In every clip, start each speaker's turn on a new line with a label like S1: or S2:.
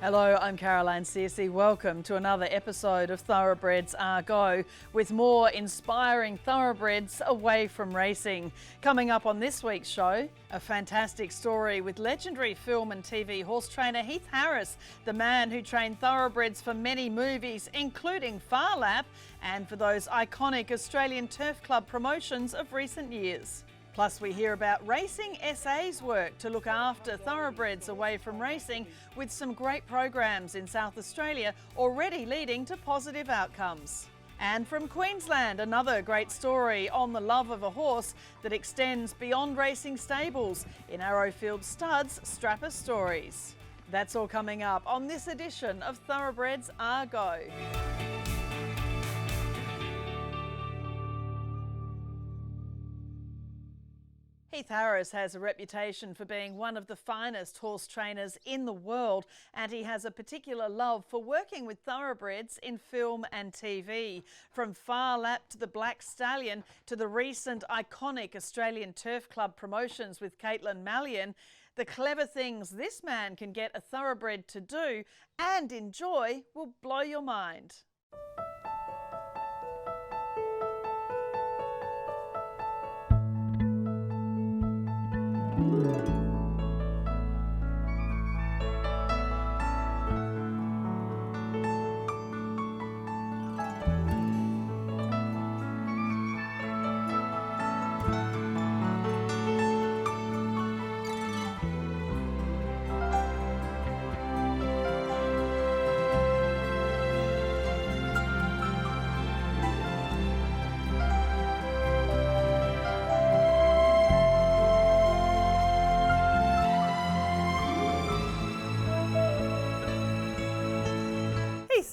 S1: Hello, I'm Caroline Searcy. Welcome to another episode of Thoroughbreds Are Go, with more inspiring thoroughbreds away from racing. Coming up on this week's show, a fantastic story with legendary film and TV horse trainer Heath Harris, the man who trained thoroughbreds for many movies, including Phar Lap, and for those iconic Australian Turf Club promotions of recent years. Plus, we hear about Racing SA's work to look after thoroughbreds away from racing, with some great programs in South Australia already leading to positive outcomes. And from Queensland, another great story on the love of a horse that extends beyond racing stables in Arrowfield Studs' Strapper Stories. That's all coming up on this edition of Thoroughbreds Are Go. Heath Harris has a reputation for being one of the finest horse trainers in the world, and he has a particular love for working with thoroughbreds in film and TV. From Phar Lap to the Black Stallion to the recent iconic Australian Turf Club promotions with Caitlin Mallion, the clever things this man can get a thoroughbred to do and enjoy will blow your mind.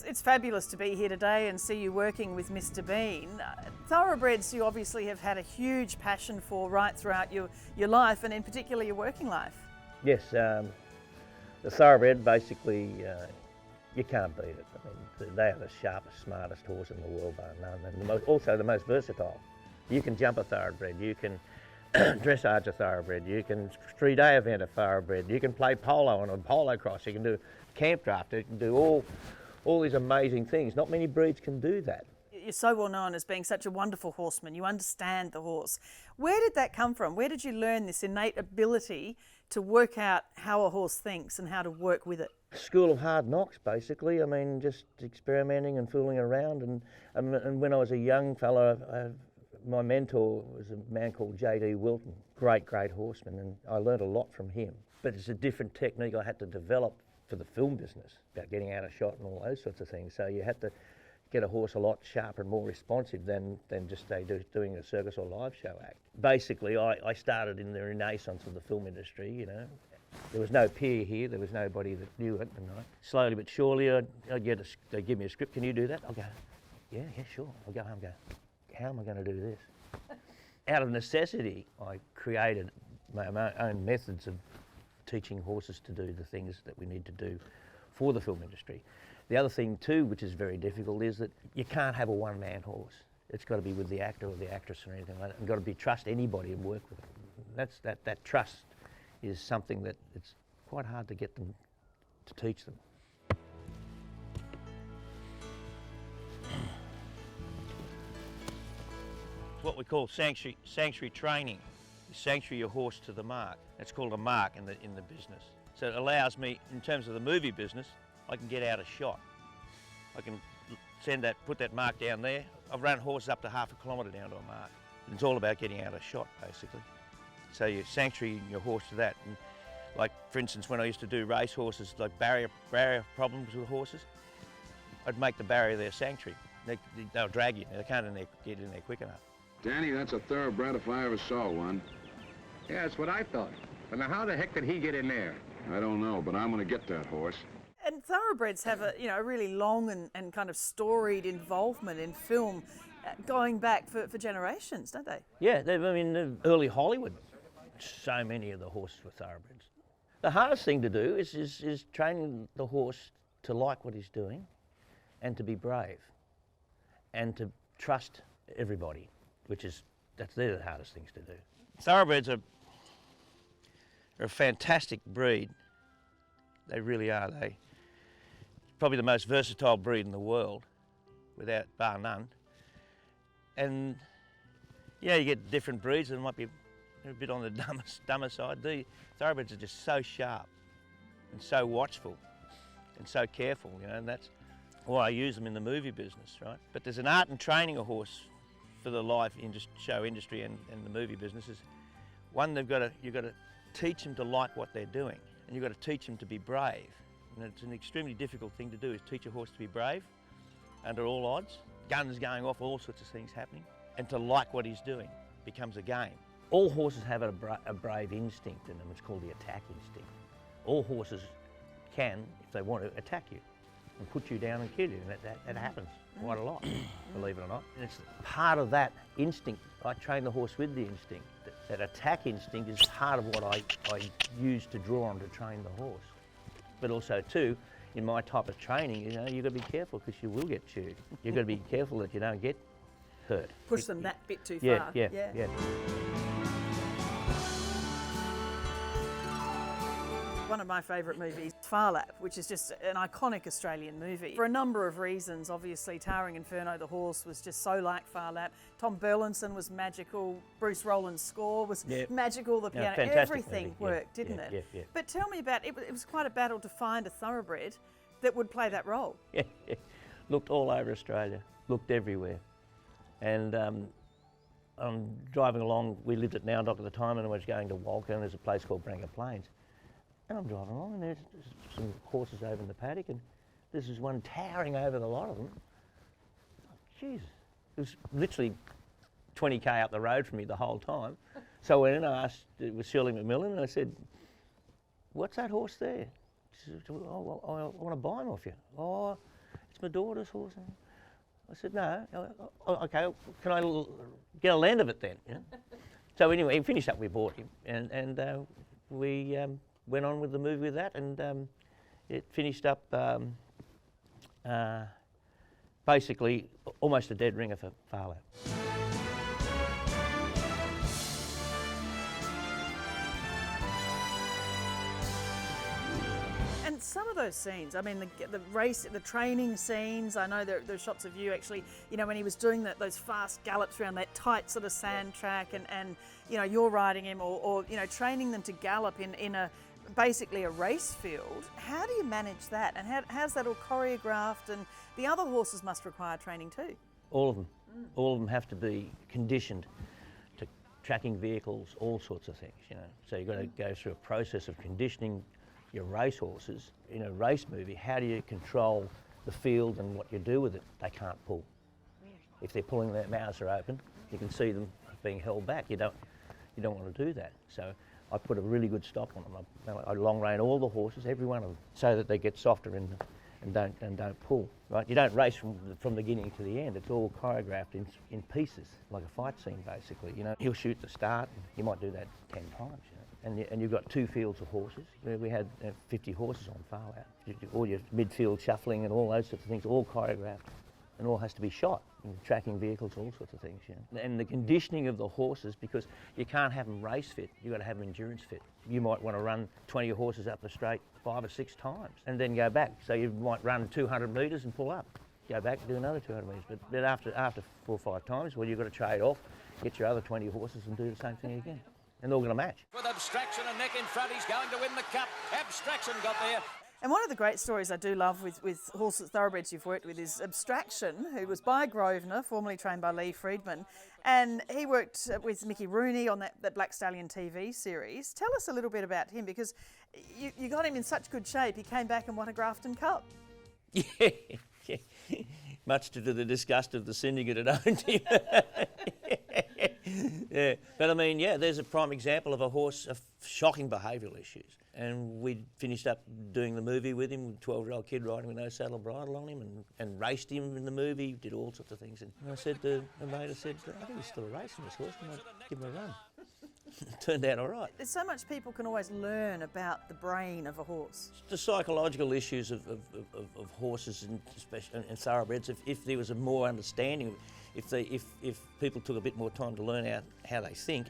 S1: It's fabulous to be here today and see you working with Mr. Bean. Thoroughbreds you obviously have had a huge passion for right throughout your life, and in particular your working life.
S2: Yes, the thoroughbred basically, you can't beat it. I mean, they are the sharpest, smartest horse in the world, bar none, and also the most versatile. You can jump a thoroughbred, you can dressage a thoroughbred, you can 3-day event a thoroughbred, you can play polo on a polo cross, you can do camp draft, you can do all these amazing things. Not many breeds can do that.
S1: You're so well known as being such a wonderful horseman. You understand the horse. Where did that come from? Where did you learn this innate ability to work out how a horse thinks and how to work with it?
S2: School of hard knocks, basically. I mean, just experimenting and fooling around. And when I was a young fellow, my mentor was a man called J.D. Wilton. Great horseman, and I learned a lot from him. But it's a different technique I had to develop for the film business, about getting out of shot and all those sorts of things. So you had to get a horse a lot sharper and more responsive than just doing a circus or live show act. Basically, I started in the renaissance of the film industry, you know. There was no peer here, there was nobody that knew it, and slowly but surely they'd give me a script, can you do that? I'll go, yeah, sure. I'll go home and go, how am I going to do this? Out of necessity, I created my own methods of teaching horses to do the things that we need to do for the film industry. The other thing too, which is very difficult, is that you can't have a one-man horse. It's got to be with the actor or the actress or anything like that. You've got to trust anybody and work with them. That trust is something that it's quite hard to get them to teach them. What we call sanctuary training. You sanctuary your horse to the mark. It's called a mark in the business. So it allows me, in terms of the movie business, I can get out of shot. I can put that mark down there. I've run horses up to half a kilometre down to a mark. It's all about getting out of shot, basically. So you sanctuary your horse to that. And like, for instance, when I used to do race horses, like barrier problems with horses, I'd make the barrier their sanctuary. They'll drag you. They can't get in there quick enough.
S3: Danny, that's a thoroughbred if I ever saw one.
S4: Yeah, that's what I thought. But now how the heck did he get in there?
S3: I don't know, but I'm going to get that horse.
S1: And thoroughbreds have a really long and kind of storied involvement in film, going back for generations, don't they?
S2: Yeah, early Hollywood, so many of the horses were thoroughbreds. The hardest thing to do is training the horse to like what he's doing and to be brave and to trust everybody, they're the hardest things to do. Thoroughbreds are a fantastic breed. They really are. probably the most versatile breed in the world, without bar none. And yeah, you get different breeds that might be a bit on the dumber side. The thoroughbreds are just so sharp and so watchful and so careful, you know, and that's why I use them in the movie business, right? But there's an art in training a horse for the live show industry and the movie business. Is one, you've got to teach them to like what they're doing, and you've got to teach them to be brave. And it's an extremely difficult thing to do, is teach a horse to be brave under all odds, guns going off, all sorts of things happening, and to like what he's doing becomes a game. All horses have a brave instinct in them. It's called the attack instinct. All horses can, if they want to, attack you and put you down and kill you, and that happens quite a lot, believe it or not. And it's part of that instinct. I train the horse with the instinct. That attack instinct is part of what I use to draw on to train the horse. But also too, in my type of training, you know, you've got to be careful because you will get chewed. You've got to be careful that you don't get hurt.
S1: Push them that bit too
S2: Yeah,
S1: far.
S2: yeah.
S1: One of my favourite movies, Phar Lap, which is just an iconic Australian movie. For a number of reasons, obviously, Towering Inferno, the horse, was just so like Phar Lap. Tom Burlinson was magical. Bruce Rowland's score was magical. The piano, everything
S2: movie.
S1: worked, didn't it?
S2: Yeah.
S1: But tell me about it. It was quite a battle to find a thoroughbred that would play that role.
S2: Yeah. Looked all over Australia, looked everywhere. And I'm driving along, we lived at Nowndock at the time, and I was going to Walker, and there's a place called Branga Plains. And I'm driving along, and there's some horses over in the paddock, and there's this one towering over the lot of them. Jesus, it was literally 20k up the road from me the whole time. So I went in, I asked, it was Shirley McMillan, and I said, "What's that horse there?" She said, "Oh, I want to buy him off you." "Oh, it's my daughter's horse." I said, "No, okay, can I get a land of it then?" You know? So anyway, he finished up, we bought him, and we went on with the movie with that, and it finished up basically almost a dead ringer for Phar Lap.
S1: And some of those scenes, I mean, the race, the training scenes, I know there are shots of you actually, you know, when he was doing those fast gallops around that tight sort of sand track, and you know, you're riding him, or you know, training them to gallop in a basically a race field. How do you manage that, and how's that all choreographed? And the other horses must require training too.
S2: All of them. All of them have to be conditioned to tracking vehicles, all sorts of things, you know. So you've got to go through a process of conditioning your race horses. In a race movie, how do you control the field and what you do with it? They can't pull. If they're pulling, their mouths are open, you can see them being held back. You don't want to do that. So I put a really good stop on them. I long rein all the horses, every one of them, so that they get softer and don't pull. Right? You don't race from the beginning to the end. It's all choreographed in pieces, like a fight scene basically. You know, he'll shoot the start. You might do that 10 times. You know? And you've got 2 fields of horses. We had 50 horses on Phar Lap. All your midfield shuffling and all those sorts of things, all choreographed, and all has to be shot. Tracking vehicles, all sorts of things, you know. And the conditioning of the horses, because you can't have them race fit, you've got to have them endurance fit. You might want to run 20 horses up the straight 5 or 6 times and then go back. So you might run 200 metres and pull up, go back and do another 200 metres. But after 4 or 5 times, well, you've got to trade off, get your other 20 horses and do the same thing again. And they're all going to match.
S5: With Abstraction and neck in front, he's going to win the cup. Abstraction got there.
S1: And one of the great stories I do love with horses, thoroughbreds you've worked with, is Abstraction, who was by Grosvenor, formerly trained by Lee Friedman. And he worked with Mickey Rooney on that Black Stallion TV series. Tell us a little bit about him, because you got him in such good shape, he came back and won a Grafton Cup.
S2: Yeah. Much to the disgust of the syndicate that owned him. Yeah, but I mean, yeah, there's a prime example of a horse of shocking behavioural issues. And we finished up doing the movie with him, 12-year-old kid riding with no saddle bridle on him, and raced him in the movie, did all sorts of things. And I said to the mate, I think he's still racing this horse, can I give him a run? Turned out all right.
S1: There's so much people can always learn about the brain of a horse.
S2: The psychological issues of horses, and especially in thoroughbreds, if there was a more understanding, if people took a bit more time to learn out how they think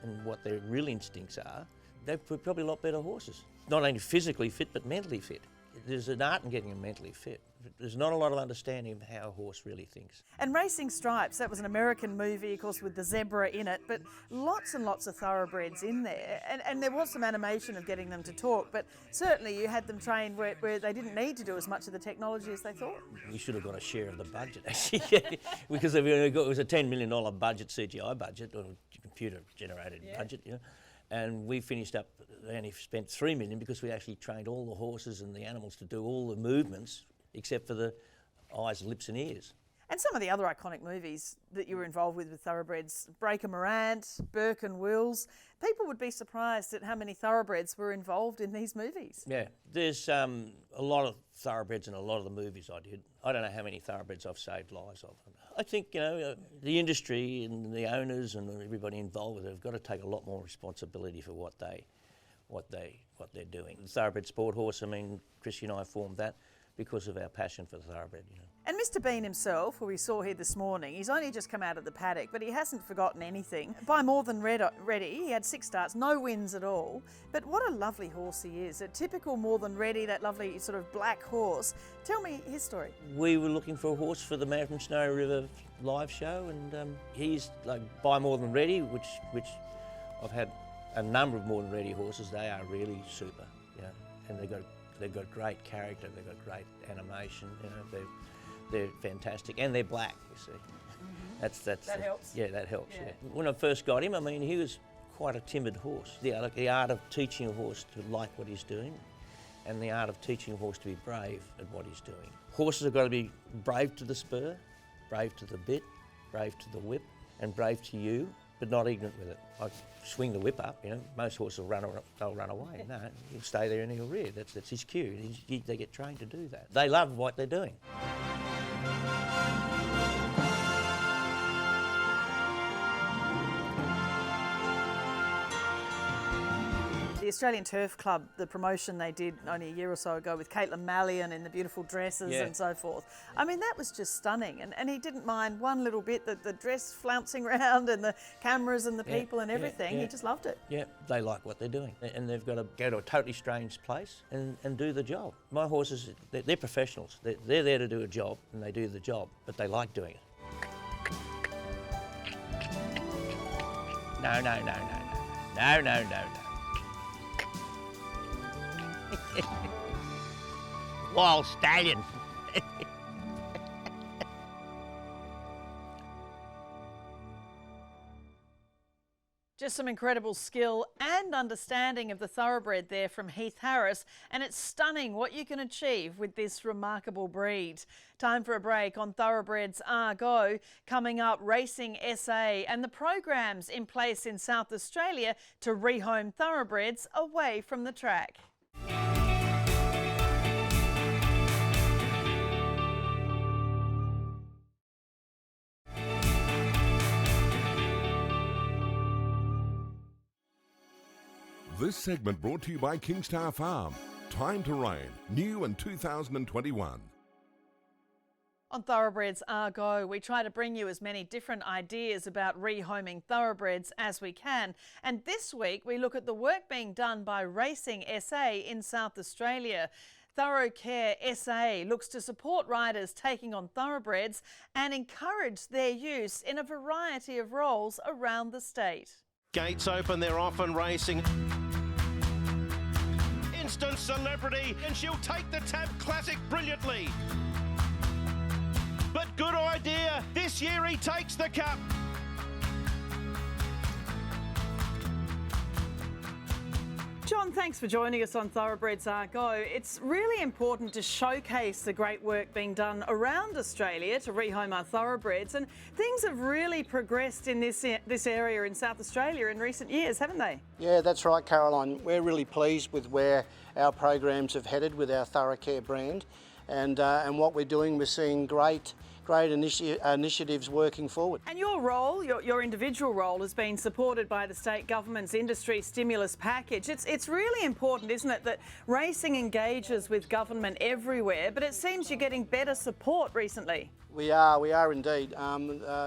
S2: and what their real instincts are, they'd probably a lot better horses. Not only physically fit, but mentally fit. There's an art in getting them mentally fit. There's not a lot of understanding of how a horse really thinks.
S1: And Racing Stripes, that was an American movie, of course, with the zebra in it, but lots and lots of thoroughbreds in there. And there was some animation of getting them to talk, but certainly you had them trained where they didn't need to do as much of the technology as they thought.
S2: We should have got a share of the budget, actually, because it was a $10 million budget, CGI budget, or computer-generated budget, you know. And we finished up, they only spent $3 million because we actually trained all the horses and the animals to do all the movements except for the eyes, lips and ears.
S1: And some of the other iconic movies that you were involved with thoroughbreds, Breaker Morant, Burke and Wills, people would be surprised at how many thoroughbreds were involved in these movies.
S2: Yeah, there's a lot of thoroughbreds in a lot of the movies I did. I don't know how many thoroughbreds I've saved lives of. I think, you know, the industry and the owners and everybody involved with it have got to take a lot more responsibility for what they're doing. The thoroughbred sport horse, I mean, Chrissy and I formed that because of our passion for the thoroughbred, you know. And
S1: Mr. Bean himself, who we saw here this morning, he's only just come out of the paddock, but he hasn't forgotten anything. By more than ready, he had 6 starts, no wins at all. But what a lovely horse he is. A typical more than ready, that lovely sort of black horse. Tell me his story.
S2: We were looking for a horse for the Man from Snowy River live show, and he's like by more than ready, which I've had a number of more than ready horses. They are really super, you know, and they've got great character, they've got great animation, you know, they're fantastic, and they're black, you see.
S1: Mm-hmm. That helps.
S2: Yeah, that helps, yeah. When I first got him, I mean, he was quite a timid horse. The art of teaching a horse to like what he's doing, and the art of teaching a horse to be brave at what he's doing. Horses have got to be brave to the spur, brave to the bit, brave to the whip, and brave to you, but not ignorant with it. I swing the whip up, you know, most horses they'll run away. No, he'll stay there and he'll rear. That's his cue. They get trained to do that. They love what they're doing.
S1: The Australian Turf Club, the promotion they did only a year or so ago with Caitlin Mallion in the beautiful dresses and so forth. I mean, that was just stunning. And he didn't mind one little bit, the dress flouncing around and the cameras and the people and everything. He just loved it.
S2: Yeah, they like what they're doing. And they've got to go to a totally strange place and do the job. My horses, they're professionals. They're there to do a job and they do the job, but they like doing it. No. Wild stallion.
S1: Just some incredible skill and understanding of the thoroughbred there from Heath Harris, and it's stunning what you can achieve with this remarkable breed. Time for a break on Thoroughbreds Are Go. Coming up, Racing SA and the programs in place in South Australia to rehome thoroughbreds away from the track.
S6: This segment brought to you by Kingstar Farm. Time to Reign, new in 2021.
S1: On Thoroughbreds Are Go, we try to bring you as many different ideas about rehoming thoroughbreds as we can. And this week we look at the work being done by Racing SA in South Australia. Thoroughcare SA looks to support riders taking on thoroughbreds and encourage their use in a variety of roles around the state.
S7: Gates open, they're off and racing. Instant celebrity, and she'll take the Tab Classic brilliantly. But good idea, this year he takes the cup.
S1: John, thanks for joining us on Thoroughbreds Are Go. It's really important to showcase the great work being done around Australia to rehome our thoroughbreds, and things have really progressed in this area in South Australia in recent years, haven't they?
S8: Yeah, that's right, Caroline. We're really pleased with where our programs have headed with our Thoroughcare brand, and what we're doing. We're seeing great initiatives working forward.
S1: And your role, your individual role, has been supported by the state government's industry stimulus package. It's really important, isn't it, that racing engages with government everywhere, but it seems you're getting better support recently.
S8: We are indeed.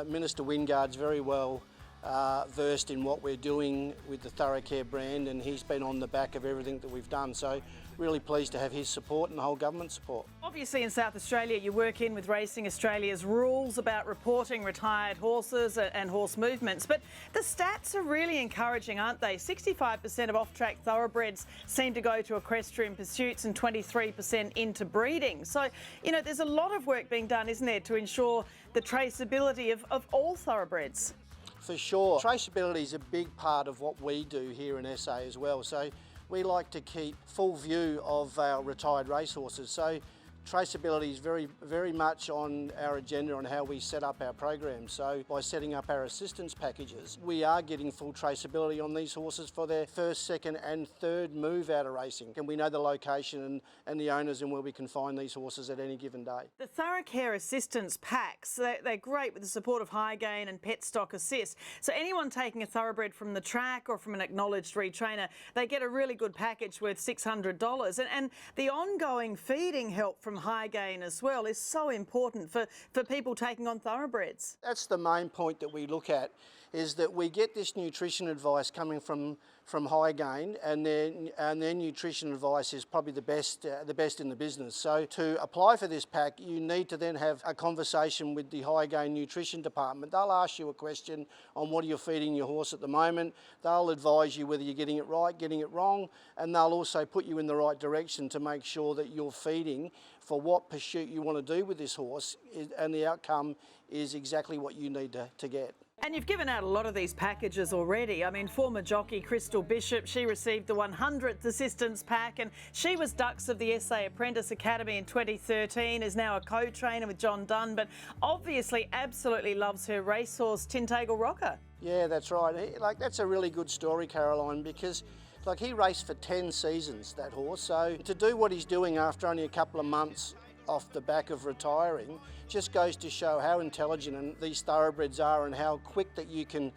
S8: Minister Wingard's very well versed in what we're doing with the Thoroughcare brand, and he's been on the back of everything that we've done. So really pleased to have his support and the whole government support.
S1: Obviously in South Australia you work in with Racing Australia's rules about reporting retired horses and horse movements, but the stats are really encouraging, aren't they? 65% of off-track thoroughbreds seem to go to equestrian pursuits and 23% into breeding. So, you know, there's a lot of work being done, isn't there, to ensure the traceability of all thoroughbreds?
S8: For sure. Traceability is a big part of what we do here in SA as well. So we like to keep full view of our retired racehorses. So traceability is very much on our agenda on how we set up our program. So by setting up our assistance packages, we are getting full traceability on these horses for their first, second and third move out of racing. And we know the location and the owners and where we can find these horses at any given day.
S1: The Thoroughcare assistance packs, they're great with the support of High Gain and Pet Stock Assist. So anyone taking a thoroughbred from the track or from an acknowledged retrainer, they get a really good package worth $600. And the ongoing feeding help from High Gain as well is so important for people taking on thoroughbreds.
S8: That's the main point that we look at, is that we get this nutrition advice coming from High Gain, and their nutrition advice is probably the best in the business. So to apply for this pack, you need to then have a conversation with the High Gain nutrition department. They'll ask you a question on what you're feeding your horse at the moment. They'll advise you whether you're getting it right, getting it wrong, and they'll also put you in the right direction to make sure that you're feeding for what pursuit you want to do with this horse, and the outcome is exactly what you need to get.
S1: And you've given out a lot of these packages already. I mean, former jockey Crystal Bishop, she received the 100th assistance pack, and she was Dux of the SA Apprentice Academy in 2013, is now a co-trainer with John Dunn, but obviously absolutely loves her racehorse, Tintagel Rocker.
S8: Yeah, that's right. That's a really good story, Caroline, because he raced for 10 seasons, that horse. So to do what he's doing after only a couple of months off the back of retiring just goes to show how intelligent these thoroughbreds are, and how quick that you can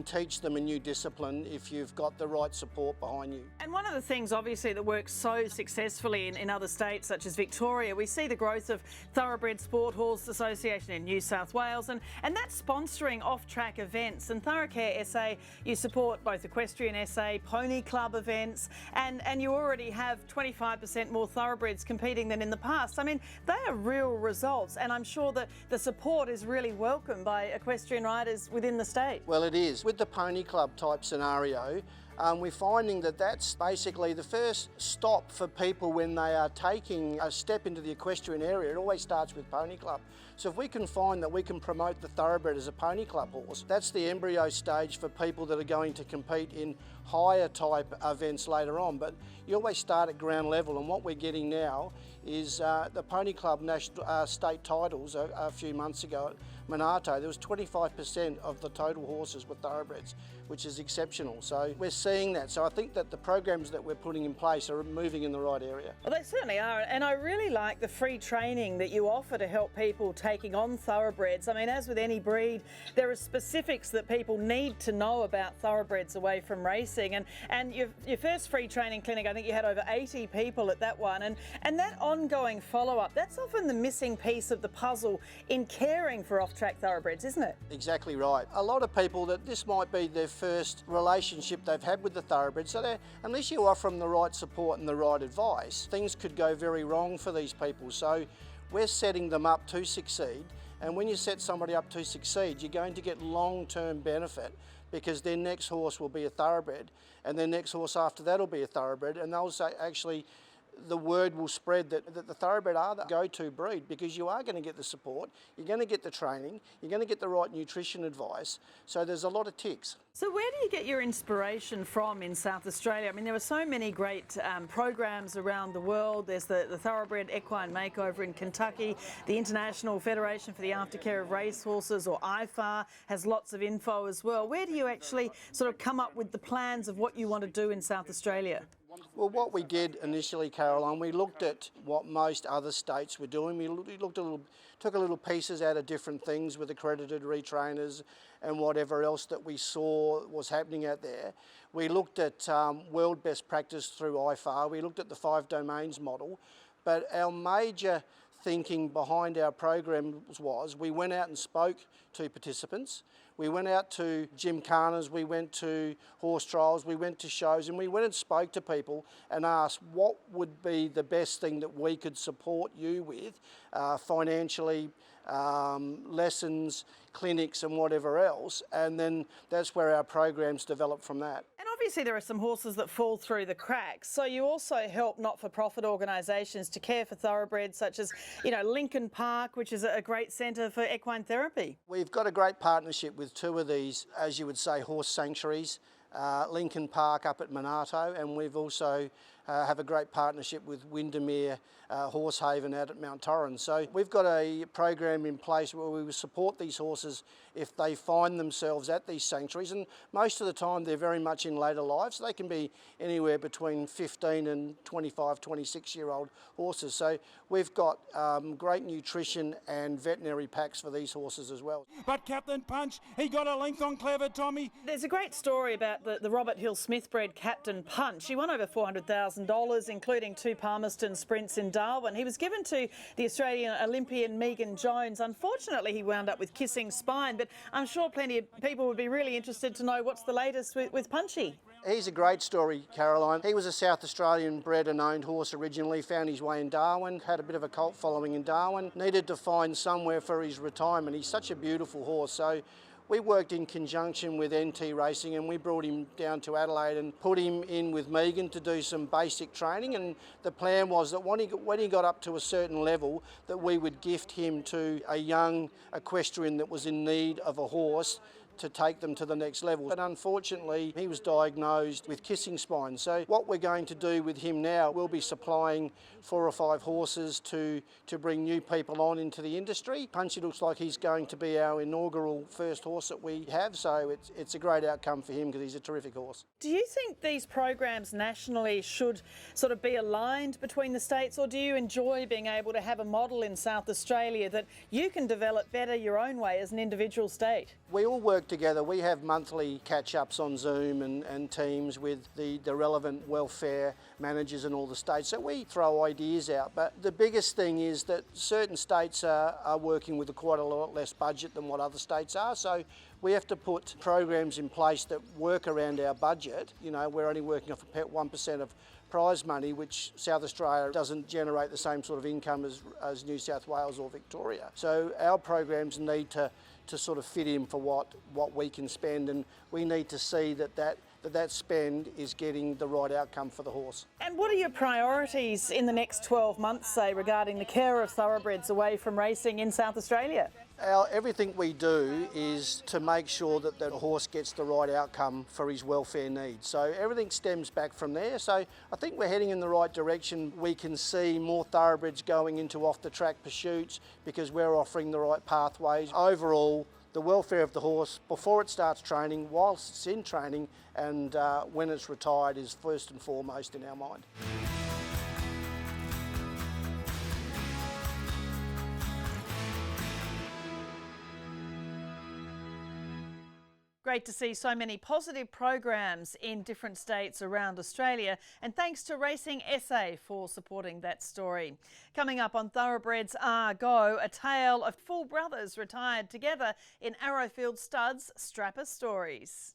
S8: teach them a new discipline if you've got the right support behind you. And
S1: one of the things obviously that works so successfully in other states such as Victoria, we see the growth of Thoroughbred Sport Horse Association in New South Wales, and that's sponsoring off-track events. And Thoroughcare SA, you support both Equestrian SA, Pony Club events, and you already have 25% more thoroughbreds competing than in the past. I mean, they are real results, and I'm sure that the support is really welcomed by equestrian riders within the state.
S8: Well, it is. With the Pony Club type scenario, we're finding that that's basically the first stop for people when they are taking a step into the equestrian area. It always starts with Pony Club. So if we can find that we can promote the thoroughbred as a Pony Club horse, that's the embryo stage for people that are going to compete in higher type events later on. But you always start at ground level, and what we're getting now is the Pony Club national state titles a few months ago at Monarto. There was 25% of the total horses were thoroughbreds, which is exceptional. So we're seeing that. So I think that the programs that we're putting in place are moving in the right area.
S1: Well, they certainly are. And I really like the free training that you offer to help people taking on thoroughbreds. I mean, as with any breed, there are specifics that people need to know about thoroughbreds away from racing. And your first free training clinic, I think you had over 80 people at that one. And that ongoing follow-up, that's often the missing piece of the puzzle in caring for off-track thoroughbreds, isn't it?
S8: Exactly right. A lot of people that this might be their first relationship they've had with the thoroughbred, so unless you offer them the right support and the right advice, things could go very wrong for these people. So we're setting them up to succeed, and when you set somebody up to succeed, you're going to get long-term benefit, because their next horse will be a thoroughbred, and their next horse after that will be a thoroughbred, and they'll say, actually, the word will spread that the thoroughbred are the go-to breed, because you are going to get the support, you're going to get the training, you're going to get the right nutrition advice. So there's a lot of ticks.
S1: So where do you get your inspiration from in South Australia? I mean, there are so many great programs around the world. There's the Thoroughbred Equine Makeover in Kentucky. The International Federation for the Aftercare of Racehorses, or IFAR, has lots of info as well. Where do you actually sort of come up with the plans of what you want to do in South Australia?
S8: Well, what we did initially, Caroline, we looked at what most other states were doing. We took a little pieces out of different things with accredited retrainers and whatever else that we saw was happening out there. We looked at world best practice through IFAR. We looked at the 5 domains model. But our major thinking behind our programs was we went out and spoke to participants. We went out to gymkhanas, we went to horse trials, we went to shows, and we went and spoke to people and asked what would be the best thing that we could support you with financially, lessons, clinics and whatever else, and then that's where our programs develop from that.
S1: And obviously there are some horses that fall through the cracks, so you also help not-for-profit organisations to care for thoroughbreds such as, Lincoln Park, which is a great centre for equine therapy.
S8: We've got a great partnership with two of these, as you would say, horse sanctuaries, Lincoln Park up at Monarto, and we've also have a great partnership with Windermere Horsehaven out at Mount Torrens. So we've got a program in place where we will support these horses if they find themselves at these sanctuaries, and most of the time they're very much in later life, so they can be anywhere between 15 and 25, 26-year-old horses. So we've got great nutrition and veterinary packs for these horses as well.
S9: But Captain Punch, he got a length on Clever Tommy.
S1: There's a great story about the Robert Hill Smith bred Captain Punch. He won over $400,000, including 2 Palmerston sprints in Darwin. He was given to the Australian Olympian Megan Jones. Unfortunately, he wound up with kissing spine, but I'm sure plenty of people would be really interested to know what's the latest with Punchy.
S8: He's a great story, Caroline. He was a South Australian bred and owned horse originally, found his way in Darwin, had a bit of a cult following in Darwin, needed to find somewhere for his retirement. He's such a beautiful horse, so we worked in conjunction with NT Racing and we brought him down to Adelaide and put him in with Megan to do some basic training, and the plan was that when he got up to a certain level that we would gift him to a young equestrian that was in need of a horse to take them to the next level. But unfortunately, he was diagnosed with kissing spine. So what we're going to do with him now, we'll be supplying 4 or 5 horses to bring new people on into the industry. Punchy looks like he's going to be our inaugural first horse that we have, so it's a great outcome for him because he's a terrific horse.
S1: Do you think these programs nationally should sort of be aligned between the states, or do you enjoy being able to have a model in South Australia that you can develop better your own way as an individual state?
S8: We all work together. We have monthly catch-ups on Zoom and Teams with the relevant welfare managers in all the states. So we throw ideas out. But the biggest thing is that certain states are working with quite a lot less budget than what other states are. So we have to put programs in place that work around our budget. We're only working off 1% of prize money, which South Australia doesn't generate the same sort of income as New South Wales or Victoria. So our programs need to sort of fit in for what we can spend, and we need to see that spend is getting the right outcome for the horse. And
S1: what are your priorities in the next 12 months, say, regarding the care of thoroughbreds away from racing in South Australia?
S8: Everything we do is to make sure that the horse gets the right outcome for his welfare needs. So everything stems back from there. So I think we're heading in the right direction. We can see more thoroughbreds going into off-the-track pursuits because we're offering the right pathways. Overall, the welfare of the horse before it starts training, whilst it's in training, and when it's retired is first and foremost in our mind.
S1: Great to see so many positive programs in different states around Australia, and thanks to Racing SA for supporting that story. Coming up on Thoroughbreds Are Go, a tale of full brothers retired together in Arrowfield studs, strapper stories.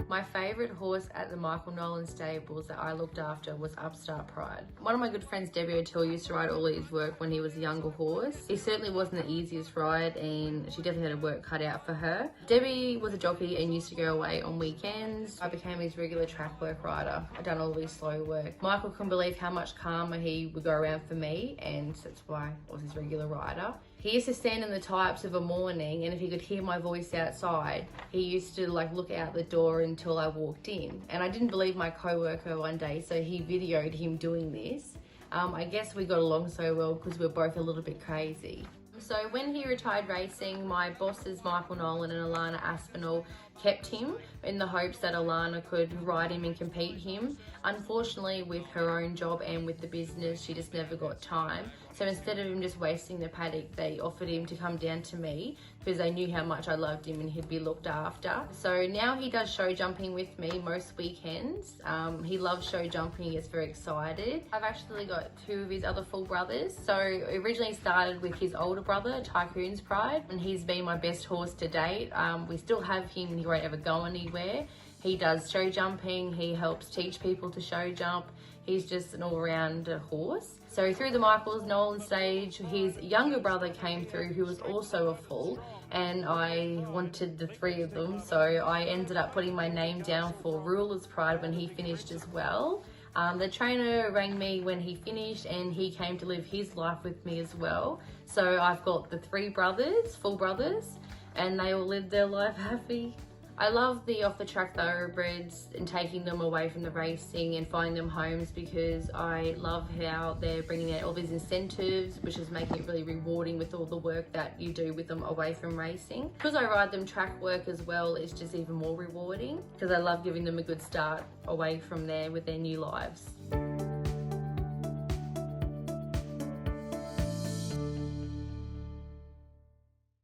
S10: My favourite horse at the Michael Nolan stables that I looked after was Upstart Pride. One of my good friends, Debbie O'Toole, used to ride all his work when he was a younger horse. He certainly wasn't the easiest ride, and she definitely had a work cut out for her. Debbie was a jockey and used to go away on weekends. I became his regular track work rider. I done all his slow work. Michael couldn't believe how much calmer he would go around for me, and that's why I was his regular rider. He used to stand in the types of a morning, and if he could hear my voice outside, he used to look out the door until I walked in. And I didn't believe my co-worker one day, so he videoed him doing this. I guess we got along so well because we're both a little bit crazy. So when he retired racing, my bosses Michael Nolan and Alana Aspinall kept him in the hopes that Alana could ride him and compete him. Unfortunately, with her own job and with the business, she just never got time. So instead of him just wasting the paddock, they offered him to come down to me because they knew how much I loved him and he'd be looked after. So now he does show jumping with me most weekends. He loves show jumping, he gets very excited. I've actually got 2 of his other full brothers. So it originally started with his older brother, Tycoon's Pride, and he's been my best horse to date. We still have him, he won't ever go anywhere. He does show jumping, he helps teach people to show jump. He's just an all-round horse. So through the Michaels Nolan stage, his younger brother came through who was also a full, and I wanted the 3 of them. So I ended up putting my name down for Ruler's Pride when he finished as well. The trainer rang me when he finished and he came to live his life with me as well. So I've got the 3 brothers, full brothers, and they all live their life happy. I love the off-the-track thoroughbreds and taking them away from the racing and finding them homes because I love how they're bringing out all these incentives, which is making it really rewarding with all the work that you do with them away from racing. Because I ride them track work as well, it's just even more rewarding because I love giving them a good start away from there with their new lives.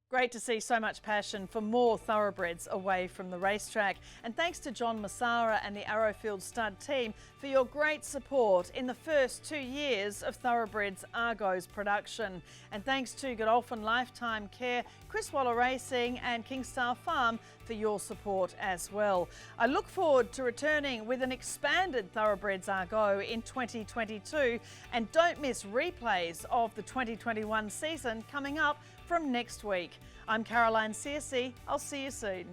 S1: Great to see so much passion for more thoroughbreds away from the racetrack. And thanks to John Massara and the Arrowfield stud team for your great support in the first 2 years of Thoroughbreds Are Go's production. And thanks to Godolphin Lifetime Care, Chris Waller Racing and Kingstar Farm for your support as well. I look forward to returning with an expanded Thoroughbreds Are Go in 2022, and don't miss replays of the 2021 season coming up from next week. I'm Caroline Searcy. I'll see you soon.